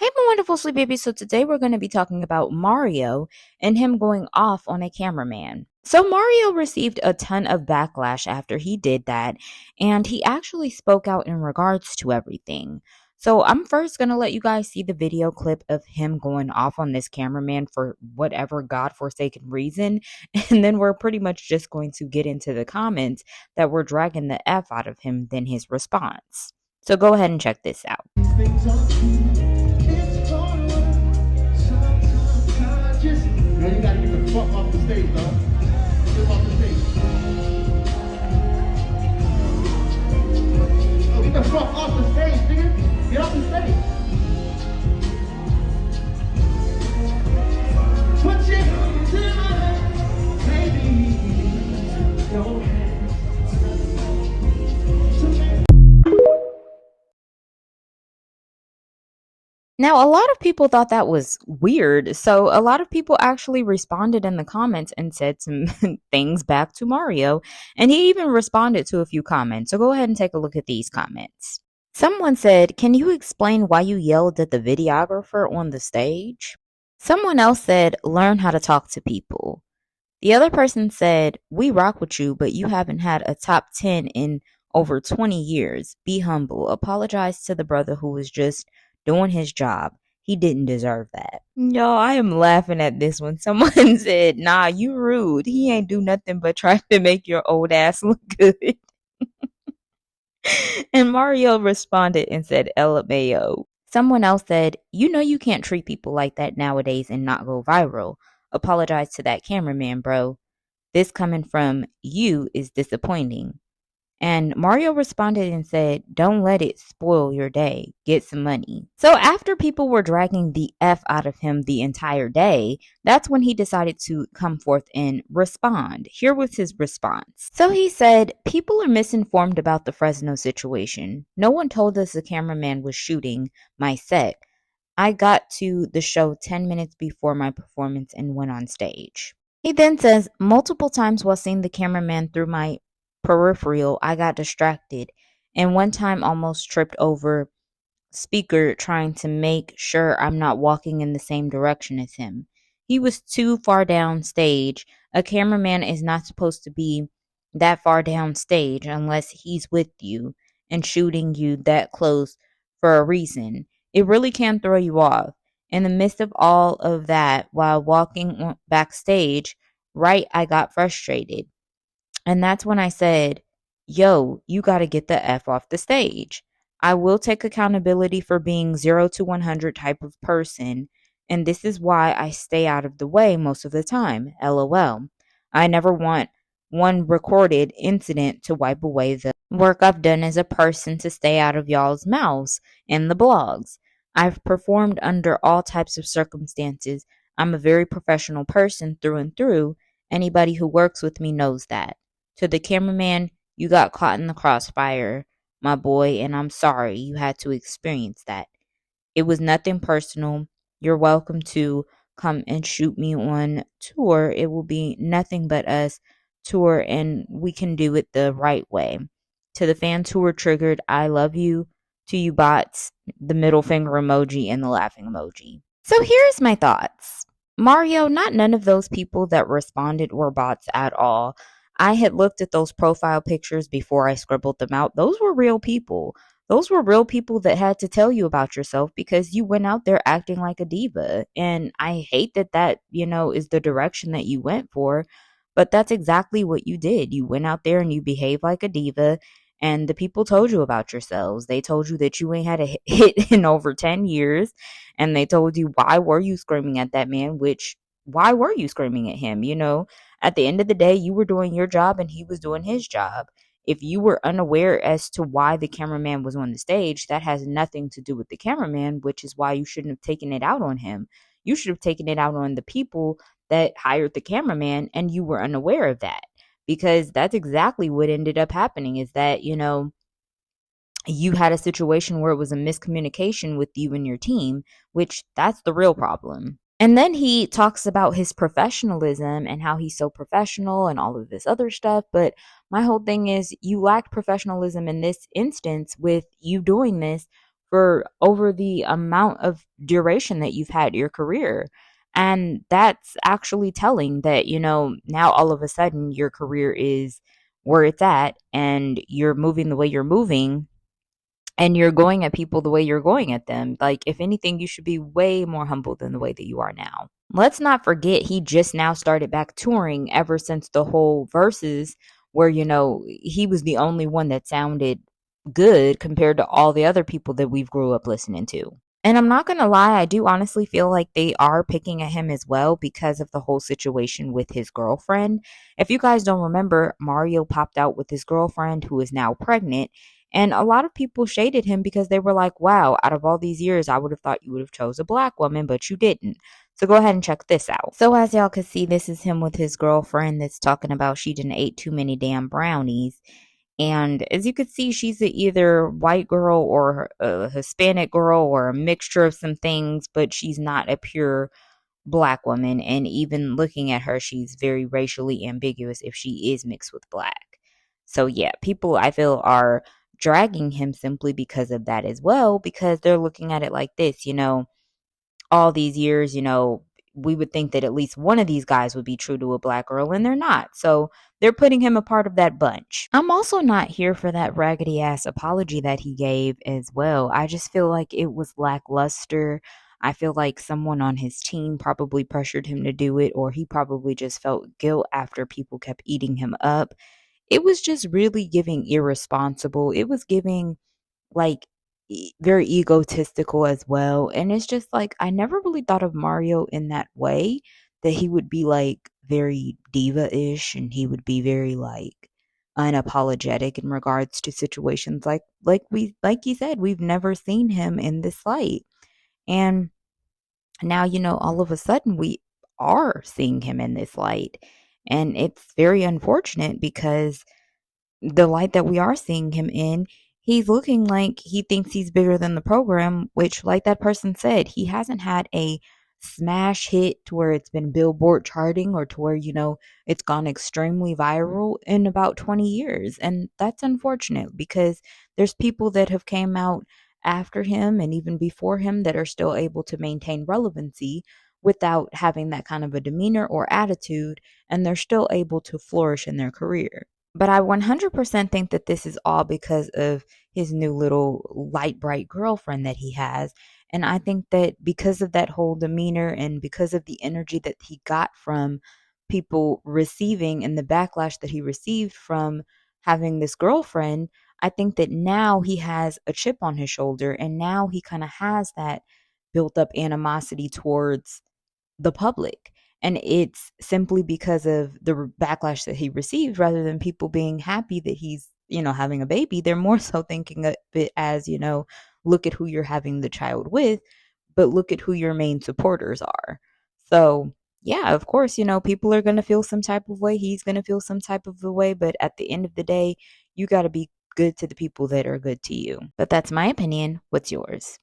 Hey, my wonderful sleep babies. So today we're going to be talking about Mario and him going off on a cameraman. So Mario received a ton of backlash after he did that, and he actually spoke out in regards to everything. So I'm first going to let you guys see the video clip of him going off on this cameraman for whatever godforsaken reason, and then we're pretty much just going to get into the comments that were dragging the F out of him than his response. So go ahead and check this out. Man, you gotta get the fuck off the stage, dog. Get off the stage. Oh, get the fuck off the stage, nigga. Get off the stage. Put your hands to my head, baby. Your hands to me. Now, a lot of people thought that was weird, so a lot of people actually responded in the comments and said some things back to Mario, and he even responded to a few comments. So go ahead and take a look at these comments. Someone said, "Can you explain why you yelled at the videographer on the stage?" Someone else said, "Learn how to talk to people." The other person said, "We rock with you, but you haven't had a top 10 in over 20 years. Be humble. Apologize to the brother who was just doing his job. He didn't deserve that." Yo, I am laughing at this one. Someone said, "Nah, you rude. He ain't do nothing but try to make your old ass look good." And Mario responded and said, "LMAO." Someone else said, "You know you can't treat people like that nowadays and not go viral. Apologize to that cameraman, bro. This coming from you is disappointing." And Mario responded and said, "Don't let it spoil your day. Get some money." So after people were dragging the F out of him the entire day, that's when he decided to come forth and respond. Here was his response. So he said, "People are misinformed about the Fresno situation. No one told us the cameraman was shooting my set. I got to the show 10 minutes before my performance and went on stage." He then says, "Multiple times while seeing the cameraman through my peripheral, I got distracted, and one time almost tripped over speaker trying to make sure I'm not walking in the same direction as him. He was too far down stage. A cameraman is not supposed to be that far down stage unless he's with you and shooting you that close for a reason. It really can throw you off." In the midst of all of that, while walking backstage, right, I got frustrated. And that's when I said, "Yo, you got to get the F off the stage. I will take accountability for being 0 to 100 type of person, and this is why I stay out of the way most of the time. LOL. I never want one recorded incident to wipe away the work I've done as a person to stay out of y'all's mouths and the blogs. I've performed under all types of circumstances. I'm a very professional person through and through. Anybody who works with me knows that. To the cameraman, you got caught in the crossfire, my boy, and I'm sorry you had to experience that. It was nothing personal. You're welcome to come and shoot me on tour. It will be nothing but us tour, and we can do it the right way. To the fans who were triggered, I love you. To you bots, the middle finger emoji and the laughing emoji." So here's my thoughts. Mario, not none of those people that responded were bots at all. I had looked at those profile pictures before I scribbled them out. Those were real people. Those were real people that had to tell you about yourself because you went out there acting like a diva. And I hate that, is the direction that you went for. But that's exactly what you did. You went out there and you behaved like a diva. And the people told you about yourselves. They told you that you ain't had a hit in over 10 years. And they told you, why were you screaming at that man? Why were you screaming at him? At the end of the day, you were doing your job and he was doing his job. If you were unaware as to why the cameraman was on the stage, that has nothing to do with the cameraman, which is why you shouldn't have taken it out on him. You should have taken it out on the people that hired the cameraman, and you were unaware of that, because that's exactly what ended up happening is that, you had a situation where it was a miscommunication with you and your team, which that's the real problem. And then he talks about his professionalism and how he's so professional and all of this other stuff. But my whole thing is you lacked professionalism in this instance with you doing this for over the amount of duration that you've had your career. And that's actually telling that, now all of a sudden your career is where it's at and you're moving the way you're moving and you're going at people the way you're going at them. Like, if anything, you should be way more humble than the way that you are now. Let's not forget he just now started back touring ever since the whole verses where, he was the only one that sounded good compared to all the other people that we've grew up listening to. And I'm not going to lie, I do honestly feel like they are picking at him as well because of the whole situation with his girlfriend. If you guys don't remember, Mario popped out with his girlfriend who is now pregnant. And a lot of people shaded him because they were like, wow, out of all these years, I would have thought you would have chose a black woman, but you didn't. So go ahead and check this out. So as y'all can see, this is him with his girlfriend that's talking about she didn't ate too many damn brownies. And as you can see, she's either white girl or a Hispanic girl or a mixture of some things, but she's not a pure black woman. And even looking at her, she's very racially ambiguous if she is mixed with black. So yeah, people I feel are dragging him simply because of that as well, because they're looking at it like this, all these years, we would think that at least one of these guys would be true to a black girl, and they're not. So they're putting him a part of that bunch. I'm also not here for that raggedy ass apology that he gave as well. I just feel like it was lackluster. I feel like someone on his team probably pressured him to do it, or he probably just felt guilt after people kept eating him up. It was just really giving irresponsible. It was giving like very egotistical as well. And it's just like, I never really thought of Mario in that way, that he would be like very diva-ish and he would be very like unapologetic in regards to situations like you said, we've never seen him in this light. And now, all of a sudden we are seeing him in this light. And it's very unfortunate because the light that we are seeing him in, he's looking like he thinks he's bigger than the program, which, like that person said, he hasn't had a smash hit to where it's been Billboard charting or to where, it's gone extremely viral in about 20 years. And that's unfortunate because there's people that have came out after him and even before him that are still able to maintain relevancy without having that kind of a demeanor or attitude, and they're still able to flourish in their career. But I 100% think that this is all because of his new little light bright girlfriend that he has. And I think that because of that whole demeanor and because of the energy that he got from people receiving and the backlash that he received from having this girlfriend, I think that now he has a chip on his shoulder and now he kind of has that built up animosity towards the public. And it's simply because of the backlash that he received rather than people being happy that he's, having a baby. They're more so thinking of it as, look at who you're having the child with, but look at who your main supporters are. So, yeah, of course, people are going to feel some type of way. He's going to feel some type of the way. But at the end of the day, you got to be good to the people that are good to you. But that's my opinion. What's yours?